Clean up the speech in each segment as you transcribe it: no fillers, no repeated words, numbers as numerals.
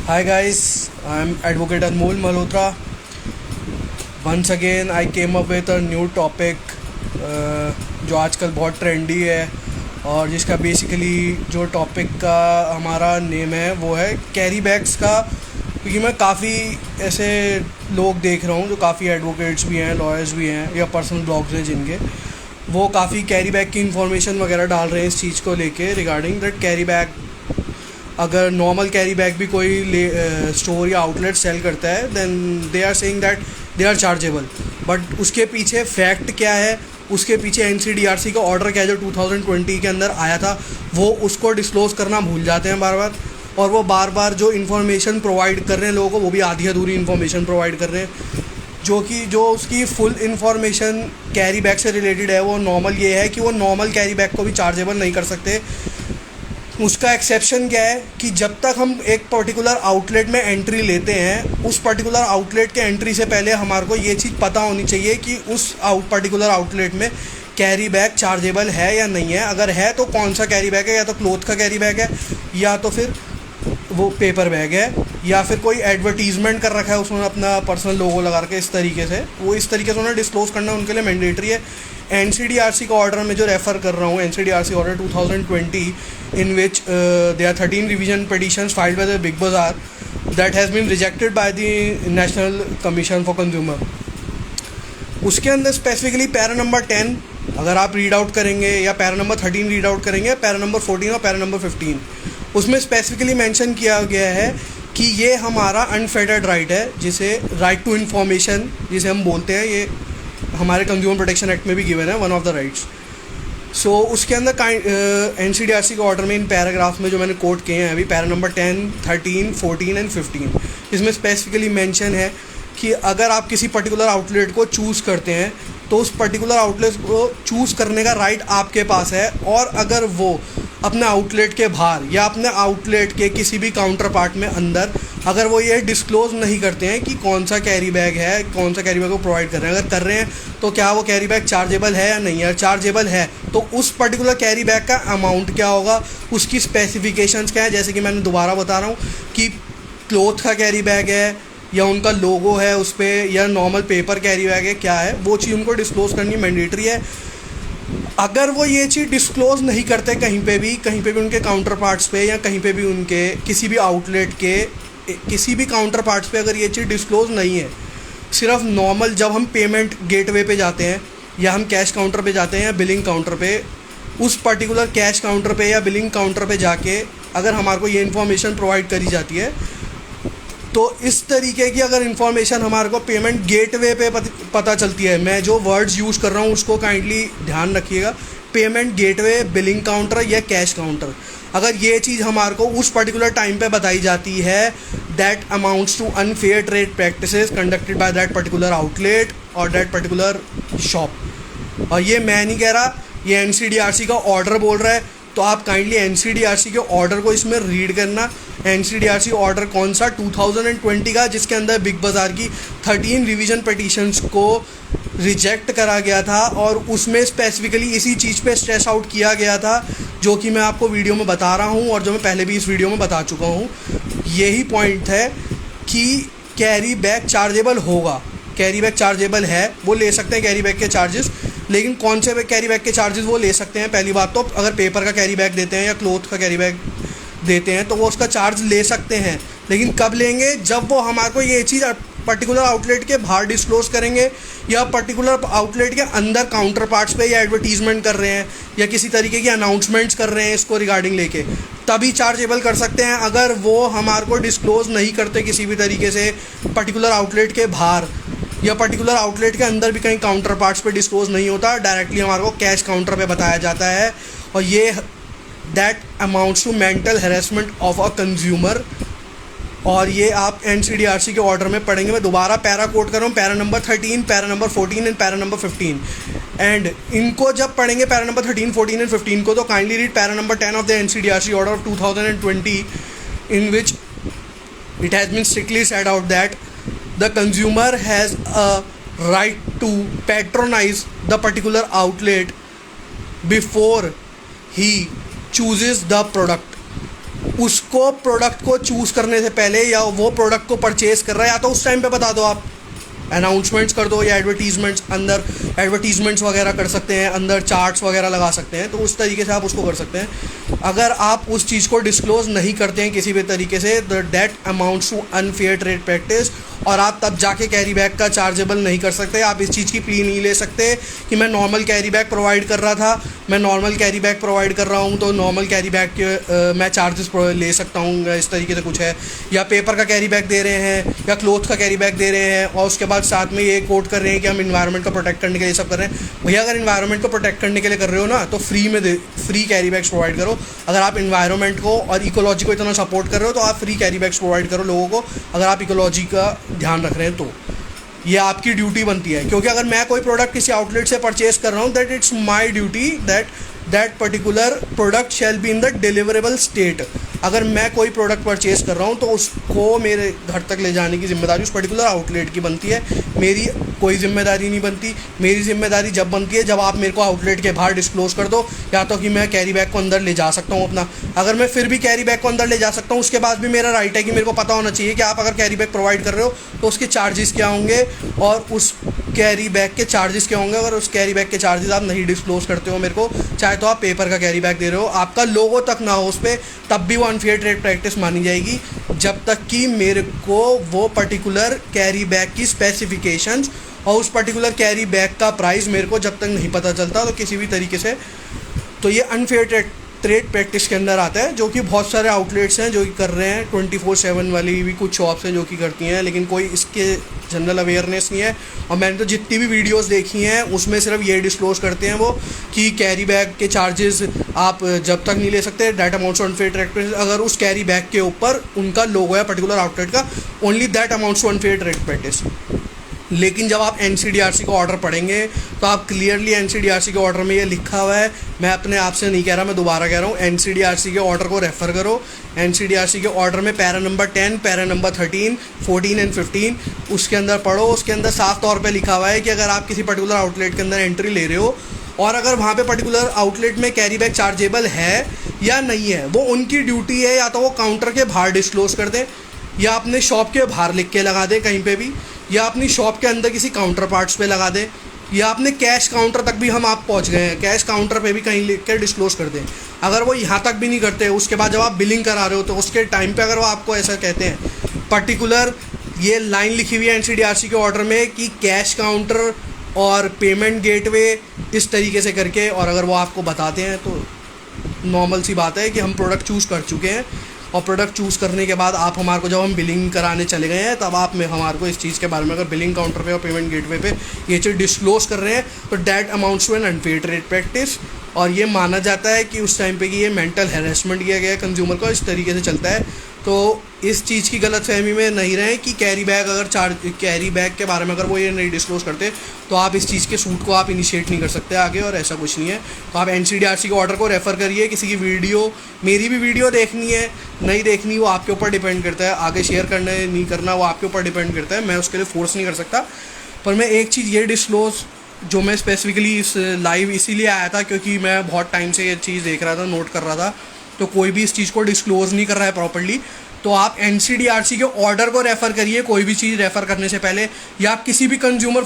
Hi guys, I'm Advocate Anmol Malhotra. Once again I came up with a new topic जो आजकल बहुत trendy है और जिसका बेसिकली जो टॉपिक का हमारा नेम है वो है कैरी बैग्स का। क्योंकि मैं काफ़ी ऐसे लोग देख रहा हूँ जो काफ़ी एडवोकेट्स भी हैं, लॉयर्स भी हैं या पर्सनल ब्लॉग्स हैं जिनके वो काफ़ी कैरी बैग की इन्फॉर्मेशन वगैरह डाल रहे हैं इस चीज़ को लेके रिगार्डिंग दैट कैरी बैग। अगर नॉर्मल कैरी बैग भी कोई स्टोर या आउटलेट सेल करता है then they are saying that they are chargeable, but उसके पीछे फैक्ट क्या है, उसके पीछे NCDRC का ऑर्डर क्या है जो 2020 के अंदर आया था वो उसको डिस्क्लोज़ करना भूल जाते हैं बार बार। और वो बार बार जो इन्फॉर्मेशन प्रोवाइड कर रहे हैं लोगों को वो भी आधी अधूरी इन्फॉर्मेशन प्रोवाइड कर रहे हैं, जो उसकी फुल इन्फॉर्मेशन कैरी बैग से रिलेटेड है वो नॉर्मल ये है कि वो नॉर्मल कैरी बैग को भी चार्जेबल नहीं कर सकते। उसका एक्सेप्शन क्या है कि जब तक हम एक पर्टिकुलर आउटलेट में एंट्री लेते हैं उस पर्टिकुलर आउटलेट के एंट्री से पहले हमारे को ये चीज़ पता होनी चाहिए कि उस पर्टिकुलर आउटलेट में कैरी बैग चार्जेबल है या नहीं है। अगर है तो कौन सा कैरी बैग है, या तो क्लॉथ का कैरी बैग है या तो फिर वो पेपर बैग है या फिर कोई एडवर्टीजमेंट कर रखा है उसमें अपना पर्सनल लोगो लगा के इस तरीके से उन्हें डिस्क्लोज करना उनके लिए मैंडेटरी है। NCDRC का ऑर्डर में जो रेफ़र कर रहा हूँ NCDRC order 2020 in which there are 13 revision petitions filed by the big Bazaar that has been rejected by the national commission for consumer. उसके अंदर स्पेसिफिकली पैरा नंबर 10 अगर आप रीड आउट करेंगे या पैरा नंबर 13 रीड आउट करेंगे, para number 14 और para number 15, उसमें specifically mention किया गया है कि ये हमारा अनफेटर्ड राइट है, जिसे राइट टू इन्फॉर्मेशन जिसे हम बोलते हैं, ये हमारे कंज्यूमर प्रोटेक्शन एक्ट में भी गिवन है, वन ऑफ द राइट्स। सो उसके अंदर NCDRC के ऑर्डर में इन पैराग्राफ में जो मैंने कोट किए हैं अभी पैरा नंबर 10, 13, 14 एंड 15, इसमें स्पेसिफिकली मेंशन है कि अगर आप किसी पर्टिकुलर आउटलेट को चूज़ करते हैं तो उस पर्टिकुलर आउटलेट को चूज़ करने का राइट आपके पास है, और अगर वो अपने आउटलेट के बाहर या अपने आउटलेट के किसी भी काउंटर पार्ट में अंदर अगर वो ये डिस्क्लोज़ नहीं करते हैं कि कौन सा कैरी बैग है, कौन सा कैरी बैग को प्रोवाइड कर रहे हैं, अगर कर रहे हैं तो क्या वो कैरी बैग चार्जेबल है या नहीं है। चार्जेबल है तो उस पर्टिकुलर कैरी बैग का अमाउंट क्या होगा, उसकी स्पेसिफिकेशंस क्या है, जैसे कि मैंने दोबारा बता रहा हूँ कि क्लॉथ का कैरी बैग है या उनका लोगो है उस पर, या नॉर्मल पेपर कैरी बैग है, क्या है वो चीज़ उनको डिस्क्लोज़ करनी मैंडेटरी है। अगर वो ये चीज़ डिस्क्लोज़ नहीं करते कहीं पे भी उनके काउंटर पार्ट्स पे या कहीं पे भी उनके किसी भी आउटलेट के किसी भी काउंटर पार्ट्स पे अगर ये चीज़ डिस्क्लोज़ नहीं है, सिर्फ नॉर्मल जब हम पेमेंट गेटवे पे जाते हैं या हम कैश काउंटर पे जाते हैं या बिलिंग काउंटर पे, उस पर्टिकुलर कैश काउंटर पे या बिलिंग काउंटर पे जाके अगर हमारे को ये इन्फॉर्मेशन प्रोवाइड करी जाती है तो इस तरीके की अगर इन्फॉर्मेशन हमारे को पेमेंट गेटवे पे पता चलती है, मैं जो वर्ड्स यूज़ कर रहा हूँ उसको काइंडली ध्यान रखिएगा, पेमेंट गेटवे, बिलिंग काउंटर या कैश काउंटर, अगर ये चीज़ हमारे को उस पर्टिकुलर टाइम पे बताई जाती है that amounts to unfair trade practices conducted by that particular outlet और दैट पर्टिकुलर शॉप। और ये मैं नहीं कह रहा, ये NCDRC का ऑर्डर बोल रहा है, तो आप काइंडली NCDRC के ऑर्डर को इसमें रीड करना। NCDRC ऑर्डर कौन सा, 2020 का, जिसके अंदर बिग बाज़ार की 13 रिवीजन पिटीशंस को रिजेक्ट करा गया था और उसमें स्पेसिफिकली इसी चीज़ पे स्ट्रेस आउट किया गया था जो कि मैं आपको वीडियो में बता रहा हूँ और जो मैं पहले भी इस वीडियो में बता चुका हूँ। यही पॉइंट है कि कैरी बैग चार्जेबल होगा, कैरी बैग चार्जेबल है, वो ले सकते हैं कैरी बैग के चार्जेस, लेकिन कौन से कैरी बैग के चार्जेस वो ले सकते हैं। पहली बात तो अगर पेपर का कैरी बैग देते हैं या क्लॉथ का कैरी बैग देते हैं तो वो उसका चार्ज ले सकते हैं, लेकिन कब लेंगे, जब वो हमारे को ये चीज़ पर्टिकुलर आउटलेट के बाहर डिस्क्लोज़ करेंगे या पर्टिकुलर आउटलेट के अंदर काउंटर पार्ट्स पे या एडवर्टीजमेंट कर रहे हैं या किसी तरीके की अनाउंसमेंट्स कर रहे हैं इसको रिगार्डिंग लेके, तभी चार्जेबल कर सकते हैं। अगर वो हमारे को डिस्क्लोज़ नहीं करते किसी भी तरीके से पर्टिकुलर आउटलेट के बाहर या पर्टिकुलर आउटलेट के अंदर भी कहीं काउंटर पार्ट्स पे डिस्क्लोज़ नहीं होता, डायरेक्टली हमारे को कैश काउंटर पे बताया जाता है, और ये that amounts to mental harassment of a consumer. और ये आप NCDRC के ऑर्डर में पढ़ेंगे, मैं दोबारा पैरा कोट कर रहा हूँ, para number 13, para number 14 and para number 15। And इनको जब पढ़ेंगे पैरा नंबर 13, 14 एंड 15 को, तो kindly read para number 10 of the NCDRC order of 2020 in which it has been strictly said out that the consumer has a right to patronize the particular outlet before he chooses the product। उसको product को choose करने से पहले या वो product को purchase कर रहा है, या तो उस टाइम पे बता दो, आप अनाउंसमेंट्स कर दो या एडवर्टीजमेंट्स, अंदर एडवर्टीजमेंट्स वगैरह कर सकते हैं, अंदर चार्ट्स वगैरह लगा सकते हैं, तो उस तरीके से आप उसको कर सकते हैं। अगर आप उस चीज़ को डिस्क्लोज़ नहीं करते हैं किसी भी तरीके से, that amounts to unfair trade practice, और आप तब जाके कैरी बैग का चार्जेबल नहीं कर सकते। आप इस चीज़ की प्ली नहीं ले सकते कि मैं नॉर्मल कैरी बैग प्रोवाइड कर रहा था, मैं नॉर्मल कैरी बैग प्रोवाइड कर रहा हूँ, तो नॉर्मल कैरी बैग के मैं चार्जेस ले सकता हूँ, इस तरीके से कुछ है। या पेपर का कैरी बैग दे रहे हैं या क्लोथ का कैरी बैग दे रहे हैं, और उसके बाद साथ में ये कोट कर रहे हैं कि हम इन्वायरमेंट को प्रोटेक्ट करने के लिए सब कर रहे हैं। भैया अगर इन्वायरमेंट को प्रोटेक्ट करने के लिए कर रहे हो ना, तो फ्री कैरी बैग्स प्रोवाइड करो। अगर आप इन्वायरमेंट को और इकोलॉजी को इतना सपोर्ट कर रहे हो, तो आप फ्री कैरी बैग्स प्रोवाइड करो लोगों को, अगर आप इकोलॉजी का ध्यान रख रहे हैं तो। ये आपकी ड्यूटी बनती है, क्योंकि अगर मैं कोई प्रोडक्ट किसी आउटलेट से परचेज कर रहा हूँ, that it's my duty that particular product shall be in the deliverable state. अगर मैं कोई प्रोडक्ट परचेज कर रहा हूँ तो उसको मेरे घर तक ले जाने की जिम्मेदारी उस पर्टिकुलर आउटलेट की बनती है, मेरी कोई जिम्मेदारी नहीं बनती। मेरी जिम्मेदारी जब बनती है जब आप मेरे को आउटलेट के बाहर डिस्क्लोज़ कर दो, या तो कि मैं कैरी बैग को अंदर ले जा सकता हूँ अपना। अगर मैं फिर भी कैरी बैग को अंदर ले जा सकता हूँ, उसके बाद भी मेरा राइट है कि मेरे को पता होना चाहिए कि आप अगर कैरी बैग प्रोवाइड कर रहे हो तो उसके चार्जेस क्या होंगे और उस कैरी बैग के चार्जेस क्या होंगे। अगर उस कैरी बैग के चार्जेस आप नहीं डिस्क्लोज़ करते हो मेरे को, चाहे तो आप पेपर का कैरी बैग दे रहे हो, आपका लोगो तक ना हो उस पर, तब भी वो अनफेयर ट्रेड प्रैक्टिस मानी जाएगी, जब तक कि मेरे को वो पर्टिकुलर कैरी बैग की स्पेसिफिकेशंस और उस पर्टिकुलर कैरी बैग का प्राइस मेरे को जब तक नहीं पता चलता, तो किसी भी तरीके से तो ये अनफेयर ट्रेड प्रैक्टिस के अंदर आता है, जो कि बहुत सारे आउटलेट्स हैं जो कि कर रहे हैं। 24/7 वाली भी कुछ शॉप्स हैं जो कि करती हैं, लेकिन कोई इसके जनरल अवेयरनेस नहीं है। और मैंने तो जितनी भी वीडियोस देखी हैं उसमें सिर्फ ये डिस्क्लोज करते हैं वो कि कैरी बैग के चार्जेस आप जब तक नहीं ले सकते, that amounts to unfair trade practice. अगर उस कैरी बैग के ऊपर उनका लोगो है पर्टिकुलर आउटलेट का, only that amounts to unfair trade practice. लेकिन जब आप NCDRC का ऑर्डर पढ़ेंगे तो आप क्लियरली NCDRC के ऑर्डर में ये लिखा हुआ है, मैं अपने आप से नहीं कह रहा, मैं दोबारा कह रहा हूँ, NCDRC के ऑर्डर को रेफ़र करो। NCDRC के ऑर्डर में para number 10, para number 13, 14 and 15 उसके अंदर पढ़ो। उसके अंदर साफ तौर पे लिखा हुआ है कि अगर आप किसी पर्टिकुलर आउटलेट के अंदर एंट्री ले रहे हो और अगर वहाँ पे पर्टिकुलर आउटलेट में कैरी बैग चार्जेबल है या नहीं है, वो उनकी ड्यूटी है, या तो वो काउंटर के बाहर डिस्क्लोज़ कर दें, या अपने शॉप के बाहर लिख के लगा दें कहीं पे भी, या अपनी शॉप के अंदर किसी काउंटर पार्ट्स पे लगा दें, या अपने कैश काउंटर तक भी हम आप पहुंच गए हैं, कैश काउंटर पे भी कहीं लिख कर डिस्क्लोज़ कर दें। अगर वो यहाँ तक भी नहीं करते, उसके बाद जब आप बिलिंग करा रहे हो तो उसके टाइम पे अगर वो आपको ऐसा कहते हैं, पर्टिकुलर ये लाइन लिखी हुई है NCDRC के ऑर्डर में कि कैश काउंटर और पेमेंट गेटवे इस तरीके से करके, और अगर वो आपको बताते हैं तो नॉर्मल सी बात है कि हम प्रोडक्ट चूज़ कर चुके हैं, और प्रोडक्ट चूज़ करने के बाद आप हमारे को जब हम बिलिंग कराने चले गए हैं तब आप में हमारे को इस चीज़ के बारे में अगर बिलिंग काउंटर पे और पेमेंट गेटवे पे ये चीज़ डिस्क्लोज़ कर रहे हैं, तो that amounts to an unfair trade practice. और ये माना जाता है कि उस टाइम पे कि ये मेंटल हैरेसमेंट किया गया है कंज्यूमर को, इस तरीके से चलता है। तो इस चीज़ की गलतफहमी में नहीं रहें कि कैरी बैग के बारे में अगर वो ये नहीं डिस्क्लोज़ करते तो आप इस चीज़ के सूट को आप इनिशिएट नहीं कर सकते आगे, और ऐसा कुछ नहीं है। तो आप NCDRC के ऑर्डर को रेफ़र करिए। किसी की वीडियो, मेरी भी वीडियो देखनी है नहीं देखनी वो आपके ऊपर डिपेंड करता है, आगे शेयर करना है नहीं करना वो आपके ऊपर डिपेंड करता है, मैं उसके लिए फोर्स नहीं कर सकता। पर मैं एक चीज़ ये डिस्क्लोज़ जो मैं स्पेसिफिकली इस लाइव इसीलिए आया था क्योंकि मैं बहुत टाइम से ये चीज़ देख रहा था, नोट कर रहा था, तो कोई भी इस चीज़ को डिस्क्लोज़ नहीं कर रहा है प्रॉपर्ली। तो आप NCDRC के ऑर्डर को रेफ़र करिए कोई भी चीज़ रेफ़र करने से पहले, या आप किसी भी कंज्यूमर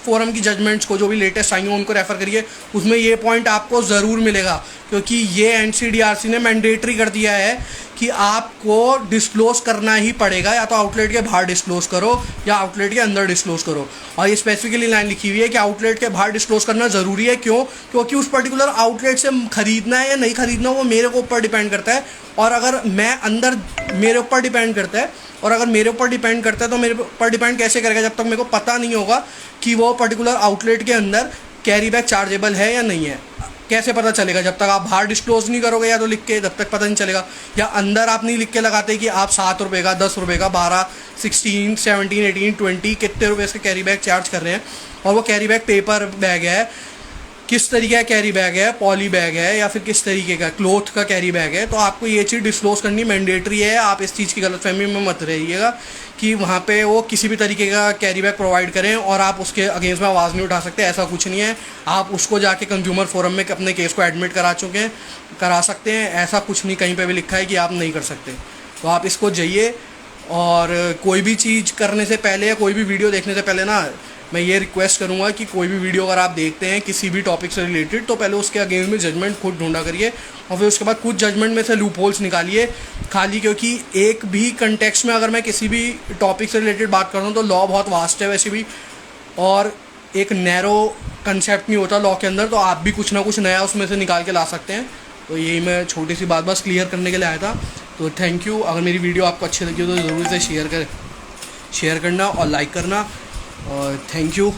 फोरम की जजमेंट्स को जो भी लेटेस्ट आई हैं उनको रेफ़र करिए, उसमें ये पॉइंट आपको ज़रूर मिलेगा, क्योंकि ये NCDRC ने मैंडेटरी कर दिया है कि आपको डिस्क्लोज़ करना ही पड़ेगा, या तो आउटलेट के बाहर डिस्क्लोज़ करो या आउटलेट के अंदर डिस्क्लोज़ करो। और ये स्पेसिफिकली लाइन लिखी हुई है कि आउटलेट के बाहर डिस्क्लोज़ करना ज़रूरी है। क्यों? क्योंकि उस पर्टिकुलर आउटलेट से ख़रीदना है या नहीं ख़रीदना वो मेरे को ऊपर डिपेंड करता है, और अगर मैं अंदर मेरे ऊपर डिपेंड करता है, और अगर मेरे ऊपर डिपेंड करता है तो मेरे ऊपर डिपेंड कैसे करेगा जब तक मेरे को पता नहीं होगा कि वो पर्टिकुलर आउटलेट के अंदर कैरी बैग चार्जेबल है या नहीं है। कैसे पता चलेगा? जब तक आप बाहर डिस्क्लोज़ नहीं करोगे या तो लिख के, तब तक पता नहीं चलेगा। या अंदर आप नहीं लिख के लगाते कि आप 7 रुपये का, 10 रुपये का, 12, 16, 17, 18, 20 कितने रुपये इसके कैरी बैग चार्ज कर रहे हैं, और वो कैरी बैग पेपर बैग है किस तरीके का कैरी बैग है, पॉली बैग है या फिर किस तरीके का क्लोथ का कैरी बैग है, तो आपको ये चीज़ डिस्क्लोज करनी मैंडेटरी है। आप इस चीज़ की गलतफहमी में मत रहिएगा कि वहाँ पे वो किसी भी तरीके का कैरी बैग प्रोवाइड करें और आप उसके अगेंस्ट में आवाज़ नहीं उठा सकते, ऐसा कुछ नहीं है। आप उसको जाके कंज्यूमर फोरम में अपने केस को एडमिट करा सकते हैं, ऐसा कुछ नहीं कहीं पे भी लिखा है कि आप नहीं कर सकते। तो आप इसको जाइए और कोई भी चीज़ करने से पहले या कोई भी वीडियो देखने से पहले ना मैं ये रिक्वेस्ट करूँगा कि कोई भी वीडियो अगर आप देखते हैं किसी भी टॉपिक से रिलेटेड, तो पहले उसके अगेंस्ट में जजमेंट खुद ढूंढा करिए और फिर उसके बाद कुछ जजमेंट में से लूप होल्स निकालिए खाली, क्योंकि एक भी कंटेक्स्ट में अगर मैं किसी भी टॉपिक से रिलेटेड बात करता हूँ तो लॉ बहुत वास्ट है वैसे भी, और एक नैरो कंसेप्ट नहीं होता लॉ के अंदर, तो आप भी कुछ ना कुछ नया उसमें से निकाल के ला सकते हैं। तो यही मैं छोटी सी बात बस क्लियर करने के लिए आया था। तो थैंक यू। अगर मेरी वीडियो आपको अच्छी लगी हो तो ज़रूर से शेयर करना और लाइक करना, और थैंक यू।